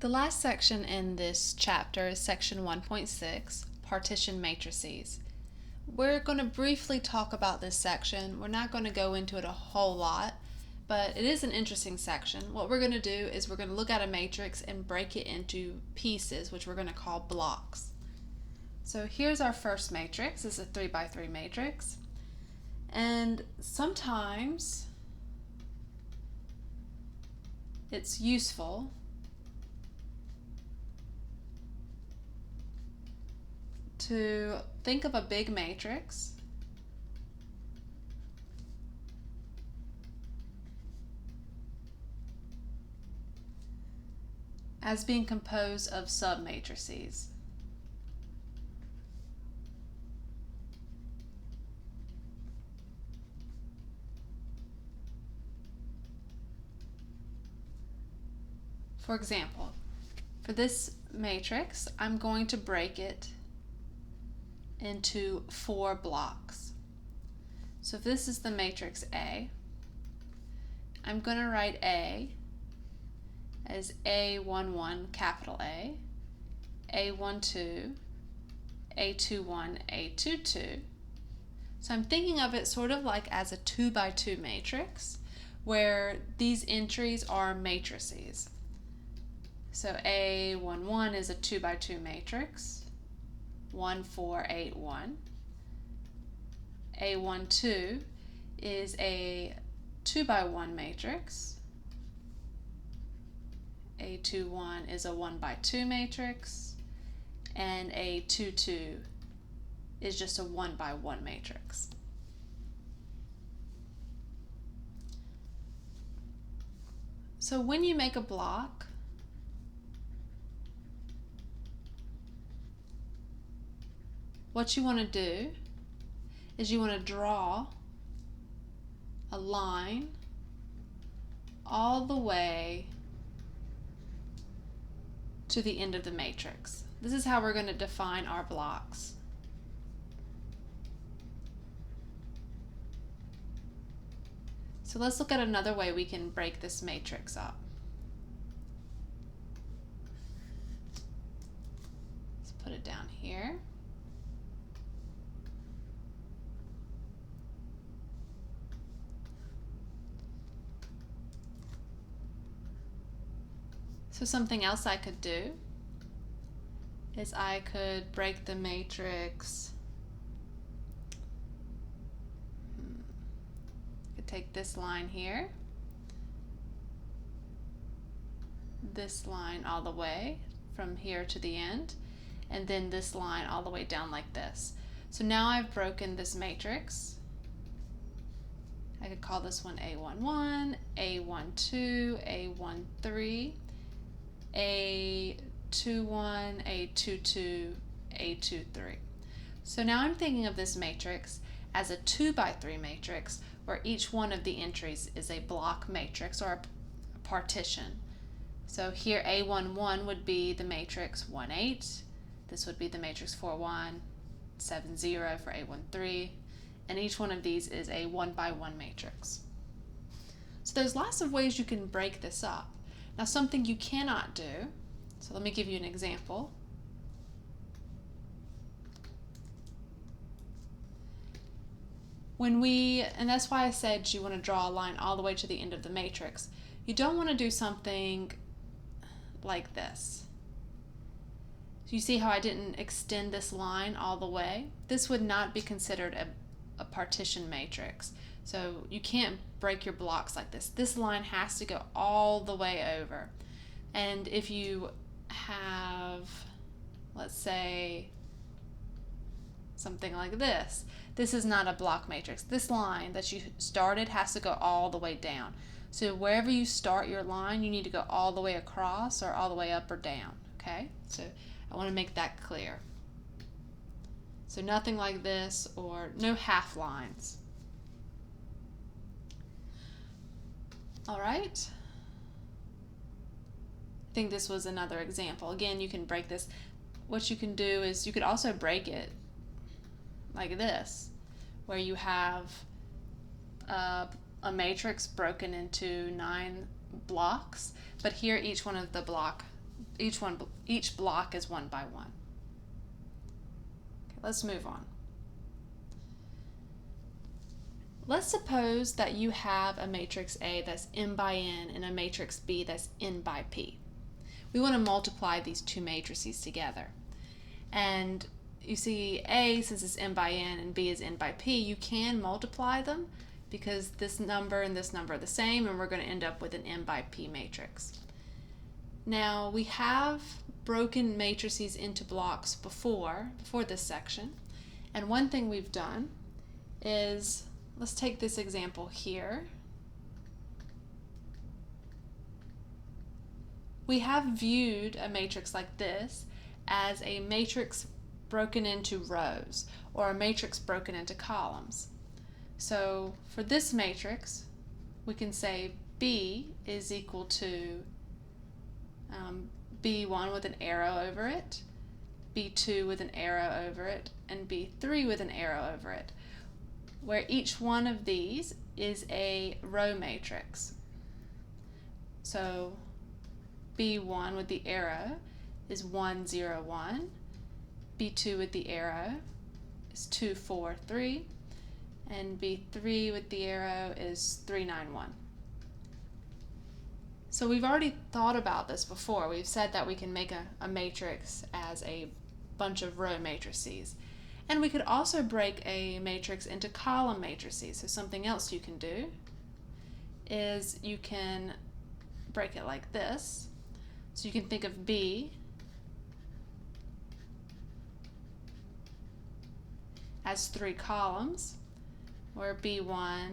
The last section in this chapter is section 1.6, Partitioned Matrices. We're going to briefly talk about this section. We're not going to go into it a whole lot, but it is an interesting section. What we're going to do is we're going to look at a matrix and break it into pieces, which we're going to call blocks. So here's our first matrix. This is a 3 by 3 matrix. And sometimes it's useful to think of a big matrix as being composed of submatrices. For example, for this matrix, I'm going to break it into 4 blocks. So if this is the matrix A, I'm going to write A as A11 capital A, A12, A21, A22. So I'm thinking of it sort of like as a 2 by 2 matrix where these entries are matrices. So A11 is a 2 by 2 matrix, 1, 4, 8, 1. A12 is a 2 by 1 matrix. A21 is a 1 by 2 matrix. And A22 is just a 1 by 1 matrix. So when you make a block, what you want to do is you want to draw a line all the way to the end of the matrix. This is how we're going to define our blocks. So let's look at another way we can break this matrix up. Let's put it down here. So something else I could do is I could break the matrix. I could take this line here, this line all the way from here to the end, and then this line all the way down like this. So now I've broken this matrix. I could call this one A11, A12, A13, A21, A22, A23. So now I'm thinking of this matrix as a 2 by 3 matrix where each one of the entries is a block matrix or a partition. So here A11 would be the matrix 1, 8. This would be the matrix 4, 1, 7, 0 for A13. And each one of these is a 1 by 1 matrix. So there's lots of ways you can break this up. Now something you cannot do, so let me give you an example. And that's why I said you want to draw a line all the way to the end of the matrix. You don't want to do something like this. So you see how I didn't extend this line all the way? This would not be considered a partition matrix. So you can't break your blocks like this. This line has to go all the way over. And if you have, let's say, something like this, this is not a block matrix. This line that you started has to go all the way down. So wherever you start your line, you need to go all the way across or all the way up or down, okay? So I want to make that clear. So nothing like this, or no half lines. All right. I think this was another example. Again, you can break this. What you can do is you could also break it like this, where you have a matrix broken into 9 blocks, but here each one of the block each block is 1 by 1. Okay, let's move on. Let's suppose that you have a matrix A that's n by n and a matrix B that's n by p. We want to multiply these two matrices together. And you see A, since it's n by n, and B is n by p, you can multiply them because this number and this number are the same, and we're going to end up with an n by p matrix. Now, we have broken matrices into blocks before this section, and one thing we've done is, let's take this example here. We have viewed a matrix like this as a matrix broken into rows, or a matrix broken into columns. So for this matrix, we can say B is equal to B1 with an arrow over it, B2 with an arrow over it, and B3 with an arrow over it, where each one of these is a row matrix. So B1 with the arrow is 1, 0, 1. B2 with the arrow is 2, 4, 3. And B3 with the arrow is 3, 9, 1. So we've already thought about this before. We've said that we can make a matrix as a bunch of row matrices. And we could also break a matrix into column matrices. So something else you can do is you can break it like this. So you can think of B as 3 columns, where B1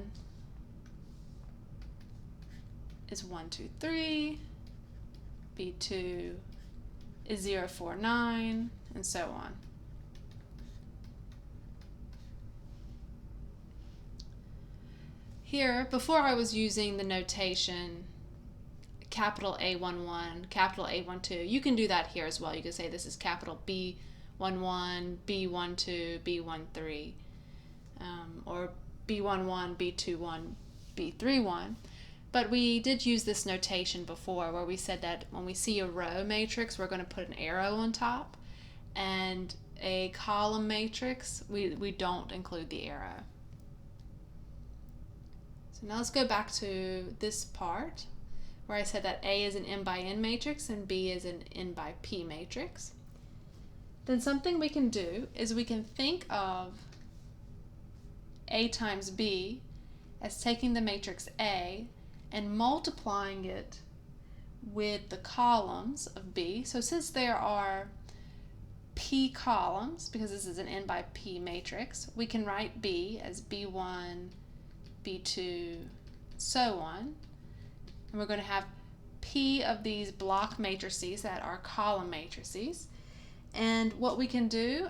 is 1, 2, 3, B2 is 0, 4, 9, and so on. Here, before I was using the notation capital A11, capital A12. You can do that here as well. You can say this is capital B11, B12, B13, or B11, B21, B31. But we did use this notation before where we said that when we see a row matrix, we're going to put an arrow on top, and a column matrix, we don't include the arrow. So now let's go back to this part where I said that A is an n by n matrix and B is an n by p matrix. Then something we can do is we can think of A times B as taking the matrix A and multiplying it with the columns of B. So since there are p columns, because this is an n by p matrix, we can write B as B1, B2, so on. And we're going to have P of these block matrices that are column matrices. And what we can do,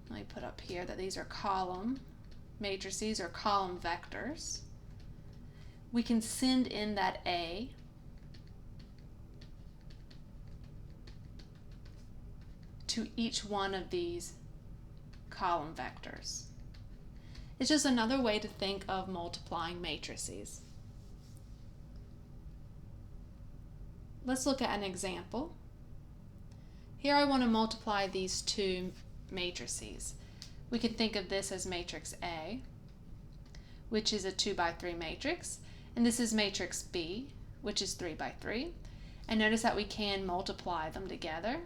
let me put up here that these are column matrices or column vectors. We can send in that A to each one of these column vectors. It's just another way to think of multiplying matrices. Let's look at an example. Here I want to multiply these two matrices. We can think of this as matrix A, which is a 2 by 3 matrix, and this is matrix B, which is 3 by 3. And notice that we can multiply them together.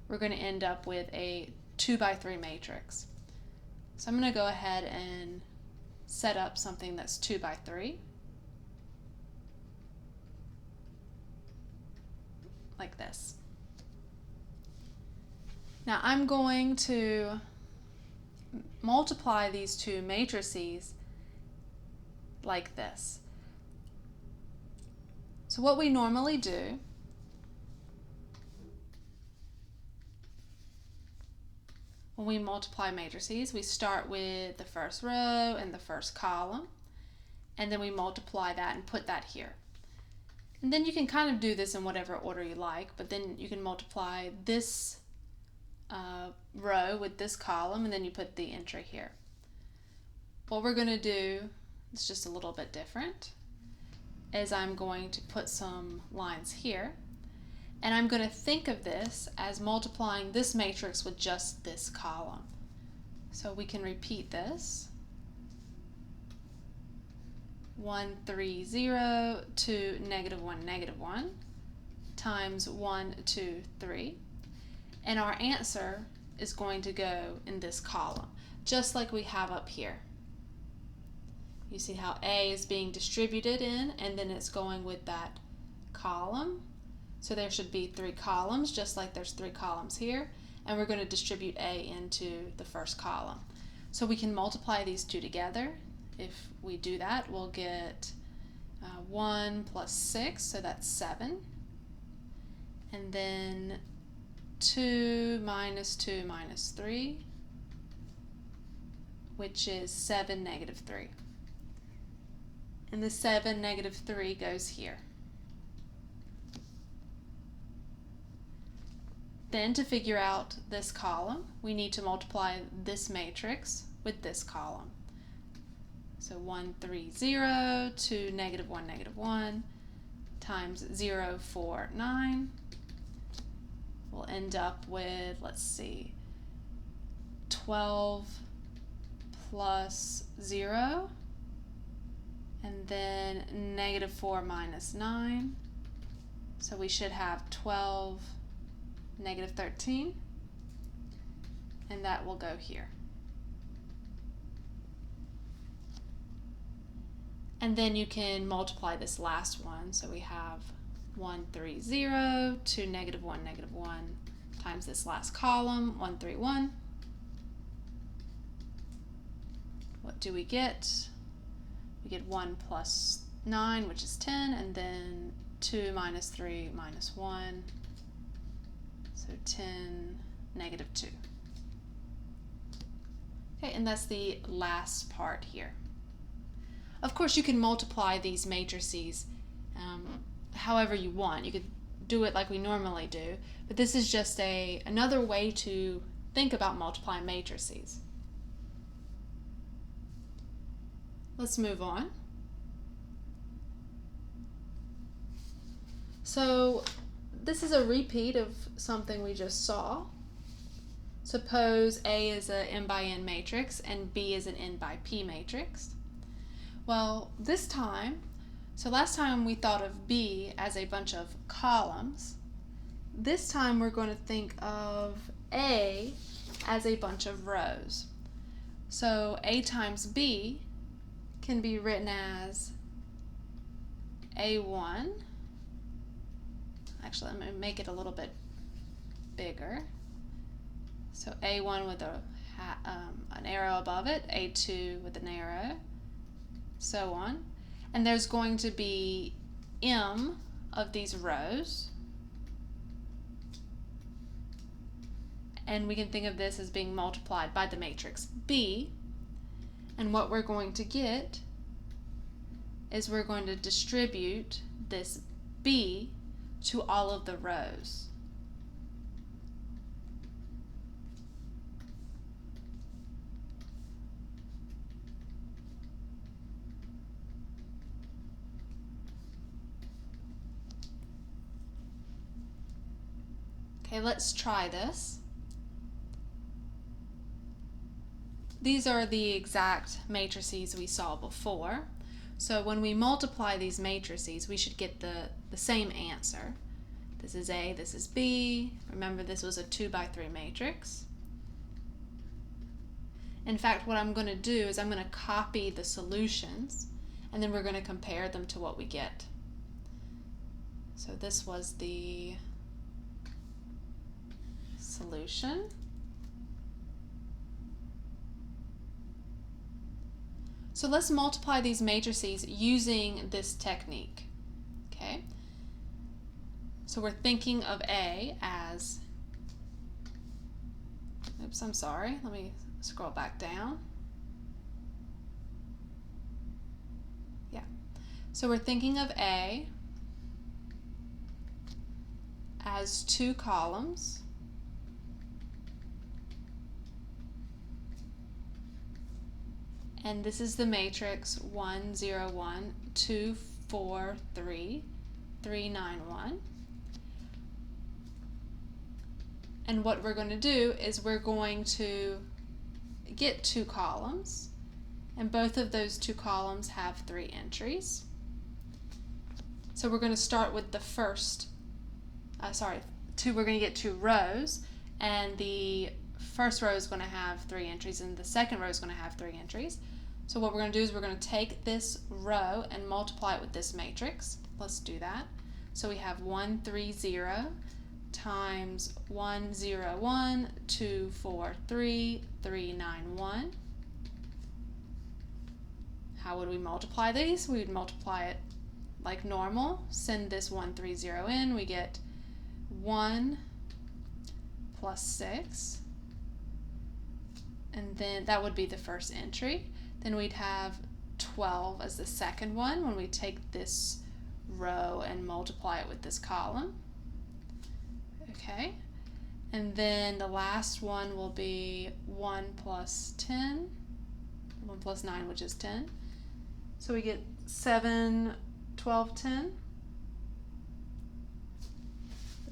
We're going to end up with a 2 by 3 matrix. So I'm going to go ahead and set up something that's 2 by 3. Like this. Now I'm going to multiply these two matrices like this. So what we normally do when we multiply matrices, we start with the first row and the first column, and then we multiply that and put that here. And then you can kind of do this in whatever order you like, but then you can multiply this row with this column, and then you put the entry here. What we're going to do is just a little bit different, is I'm going to put some lines here, And I'm going to think of this as multiplying this matrix with just this column. So we can repeat this. 1, 3, 0 to negative 1, negative 1 times 1, 2, 3. And our answer is going to go in this column, just like we have up here. You see how A is being distributed in, and then it's going with that column. So there should be 3 columns, just like there's 3 columns here. And we're going to distribute A into the first column. So we can multiply these two together. If we do that, we'll get 1 plus 6, so that's 7. And then 2 minus 3, which is 7, negative 3. And the 7, negative 3 goes here. Then to figure out this column, we need to multiply this matrix with this column. So 1, 3, 0 to negative 1, negative 1 times 0, 4, 9. We'll end up with, let's see, 12 plus 0, and then negative 4 minus 9. So we should have 12, negative 13, and that will go here. And then you can multiply this last one. So we have 1, 3, 0 to negative 1, negative 1 times this last column, 1, 3, 1. What do we get? We get 1 plus 9, which is 10, and then 2 minus 3 minus 1. So 10, negative 2. Okay, and that's the last part here. Of course, you can multiply these matrices however you want. You could do it like we normally do, but this is just another way to think about multiplying matrices. Let's move on. So this is a repeat of something we just saw. Suppose A is an n by n matrix and B is an n by p matrix. Well, this time, so last time we thought of B as a bunch of columns. This time we're going to think of A as a bunch of rows. So A times B can be written as A1. Actually, I'm going to make it a little bit bigger. So A1 with an arrow above it, A2 with an arrow, so on. And there's going to be m of these rows. And we can think of this as being multiplied by the matrix B. And what we're going to get is we're going to distribute this B to all of the rows. Okay, let's try this. These are the exact matrices we saw before. So when we multiply these matrices, we should get the same answer. This is A, this is B. Remember, this was a 2 by 3 matrix. In fact, what I'm going to do is I'm going to copy the solutions, and then we're going to compare them to what we get. So this was the solution. So let's multiply these matrices using this technique. Okay? So we're thinking of A as, oops, I'm sorry, let me scroll back down. Yeah. So we're thinking of A as 2 columns. And this is the matrix 1, 0, 1, 2, 4, 3, 3, 9, 1. And what we're going to do is we're going to get 2 columns, and both of those 2 columns have 3 entries. So we're going to start with the first, we're going to get 2 rows, and the first row is going to have 3 entries, and the second row is going to have 3 entries. So what we're going to do is we're going to take this row and multiply it with this matrix. Let's do that. So we have 1, 3, 0 times 1, 0, 1, 2, 4, 3, 3, 9, 1. How would we multiply these? We would multiply it like normal. Send this 1, 3, 0 in. We get 1 plus 6. And then that would be the first entry. Then we'd have 12 as the second one when we take this row and multiply it with this column. Okay, and then the last one will be 1 plus 10, 1 plus 9, which is 10. So we get 7, 12, 10.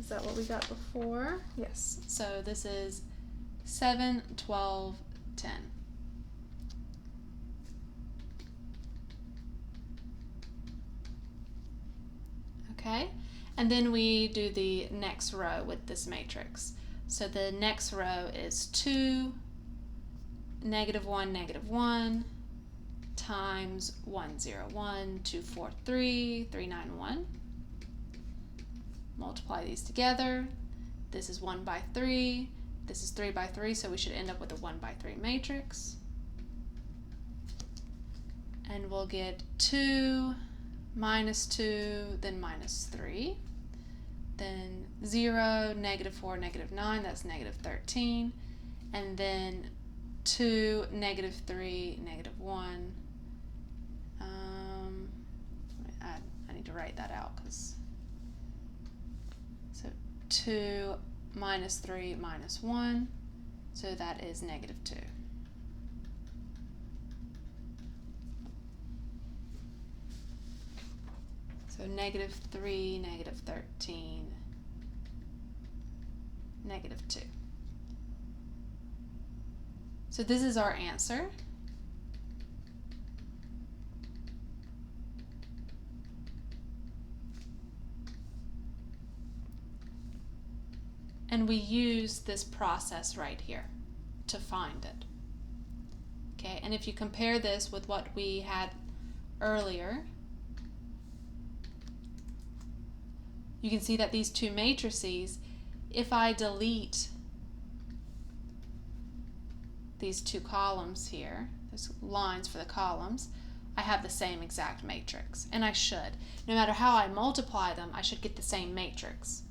Is that what we got before? Yes. So this is 7, 12, 10. Okay, and then we do the next row with this matrix. So the next row is 2, negative 1, negative 1, times 1, 0, 1, 2, 4, 3, 3, 9, 1. Multiply these together. This is 1 by 3. This is 3 by 3, so we should end up with a 1 by 3 matrix. And we'll get 2, minus 2, then minus 3. Then 0, negative 4, negative 9, that's negative 13. And then 2, negative 3, negative 1. I need to write that out because. So 2 minus 3 minus 1, so that is negative 2. So negative 3, negative 13, negative 2. So this is our answer. And we use this process right here to find it. Okay, and if you compare this with what we had earlier, you can see that these 2 matrices, if I delete these 2 columns here, there's lines for the columns, I have the same exact matrix, and I should. No matter how I multiply them, I should get the same matrix.